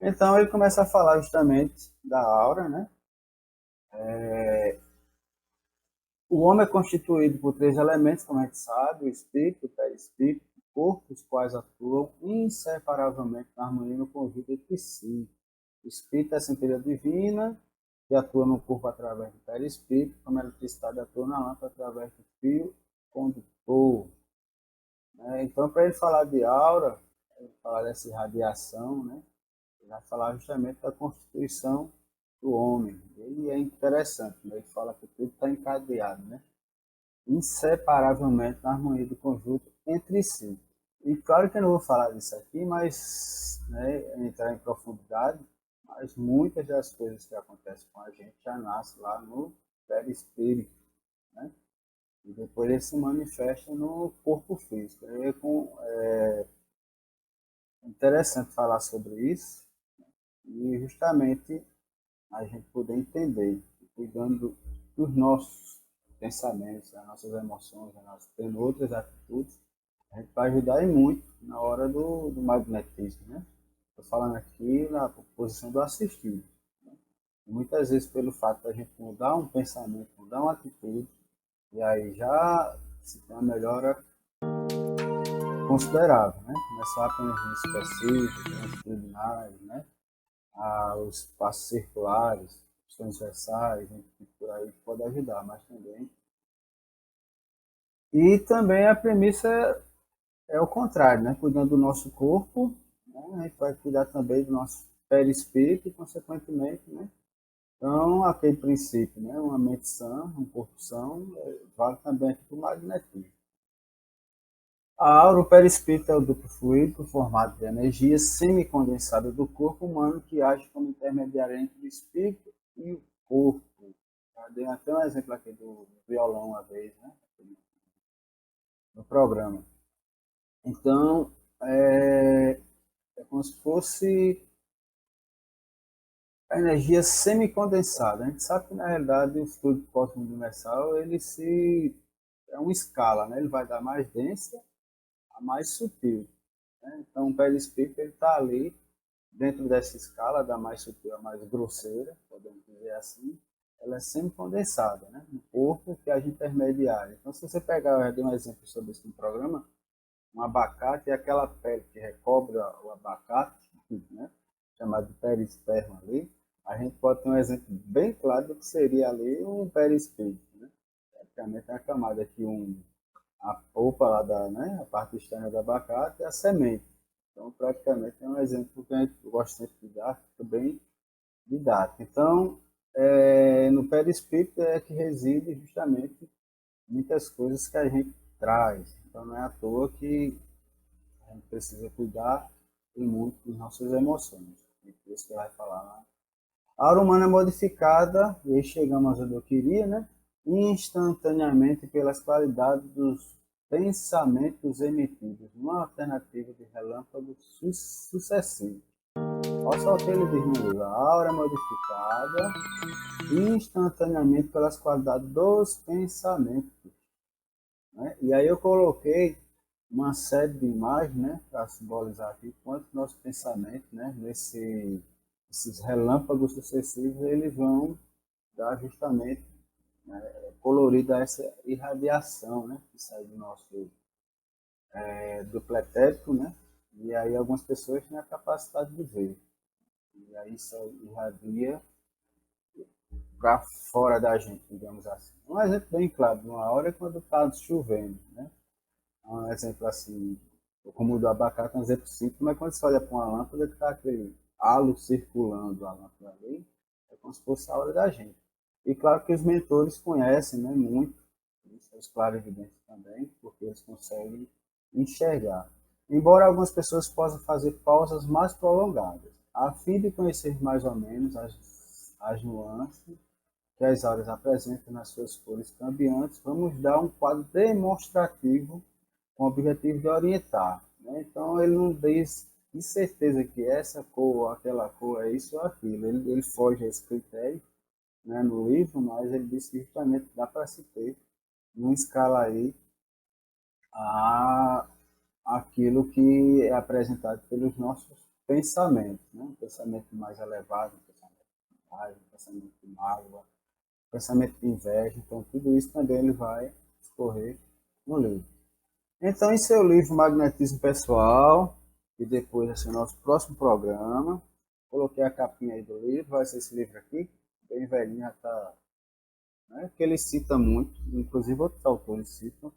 Então ele começa a falar justamente da aura, né? O homem é constituído por três elementos, como a gente sabe: o espírito, o perispírito, o corpo, os quais atuam inseparavelmente na harmonia no conjunto entre si. O espírito é a centelha divina, que atua no corpo através do perispírito, como a eletricidade atua na lâmpada através do fio condutor. Então, para ele falar de aura, ele falar dessa irradiação, né? Ele vai falar justamente da constituição do homem. Ele é interessante, né? Ele fala que tudo está encadeado, né? Inseparavelmente na harmonia do conjunto entre si. E claro que eu não vou falar disso aqui, mas entrar em profundidade, mas muitas das coisas que acontecem com a gente já nascem lá no perispírito, né? E depois ele se manifesta no corpo físico. É interessante falar sobre isso e justamente a gente poder entender, cuidando dos nossos pensamentos, das nossas emoções, tendo outras atitudes, a gente vai ajudar e muito na hora do magnetismo, né? Estou falando aqui na posição do assistido. Né? E muitas vezes, pelo fato da gente mudar um pensamento, mudar uma atitude, e aí já se tem uma melhora considerável, né? Começar apenas nos específicos, longitudinais, né? Os passos circulares, os transversais, né? Por aí pode ajudar, mas também. E também a premissa é o contrário, né? Cuidando do nosso corpo, né? A gente vai cuidar também do nosso perispírito e, consequentemente, né? Então, aquele princípio, né? Uma mente sã, um corpo são, vale também aqui para o magnetismo. A aura, o perispírito, é o duplo fluido formado de energia semicondensada do corpo humano que age como intermediário entre o espírito e o corpo. Eu dei até um exemplo aqui do violão uma vez, né? No programa. Então, é como se fosse a energia semicondensada. A gente sabe que, na realidade, o fluido cósmico universal é uma escala, né? Ele vai dar mais densa a mais sutil. Né? Então, o perispírito está ali, dentro dessa escala, da mais sutil a mais grosseira, podemos dizer assim, ela é semicondensada, né? No corpo que age intermediário. Então, se você pegar, eu dei um exemplo sobre isso no programa, um abacate é aquela pele que recobre o abacate, né? Chamado de perisperma ali. A gente pode ter um exemplo bem claro do que seria ali um perispírito, né? Praticamente é a camada que a polpa lá né? A parte externa do abacate é a semente. Então, praticamente é um exemplo que a gente gosta sempre de dar, fica bem didático. Então, no perispírito é que reside justamente muitas coisas que a gente traz. Então, não é à toa que a gente precisa cuidar e muito das nossas emoções. E por isso que vai falar lá. A aura humana é modificada, e aí chegamos onde eu queria, né? Instantaneamente pelas qualidades dos pensamentos emitidos, uma alternativa de relâmpago sucessivo. Olha só o que ele diz no livro. A aura é modificada instantaneamente pelas qualidades dos pensamentos. Né? E aí eu coloquei uma série de imagens, né, para simbolizar aqui quanto nosso pensamento, né, esses relâmpagos sucessivos, eles vão dar justamente, né, colorido a essa irradiação, né, que sai do nosso dupletético, né, e aí algumas pessoas têm a capacidade de ver, e aí isso irradia para fora da gente, digamos assim. Um exemplo bem claro, numa hora é quando está chovendo, né, um exemplo assim, como o do abacate, um exemplo simples, mas quando você olha para uma lâmpada que está aquele halo circulando a lâmpada ali, é como se fosse a hora da gente. E claro que os mentores conhecem, né, muito, os clarividentes também, porque eles conseguem enxergar. Embora algumas pessoas possam fazer pausas mais prolongadas, a fim de conhecer mais ou menos as nuances que as auras apresentam nas suas cores cambiantes, vamos dar um quadro demonstrativo com o objetivo de orientar. Né? Então, ele não diz de certeza que essa cor, aquela cor é isso ou aquilo. Ele foge a esse critério, né, no livro, mas ele diz que justamente dá para se ter, numa escala aí, a, aquilo que é apresentado pelos nossos pensamentos. Né? pensamento mais elevado, um pensamento de raiva, um pensamento de mágoa, um pensamento de inveja. Então, tudo isso também ele vai escorrer no livro. Então, em seu livro Magnetismo Pessoal, e depois vai ser o nosso próximo programa, coloquei a capinha aí do livro, vai ser esse livro aqui, bem velhinho, já está, né, que ele cita muito, inclusive outros autores citam,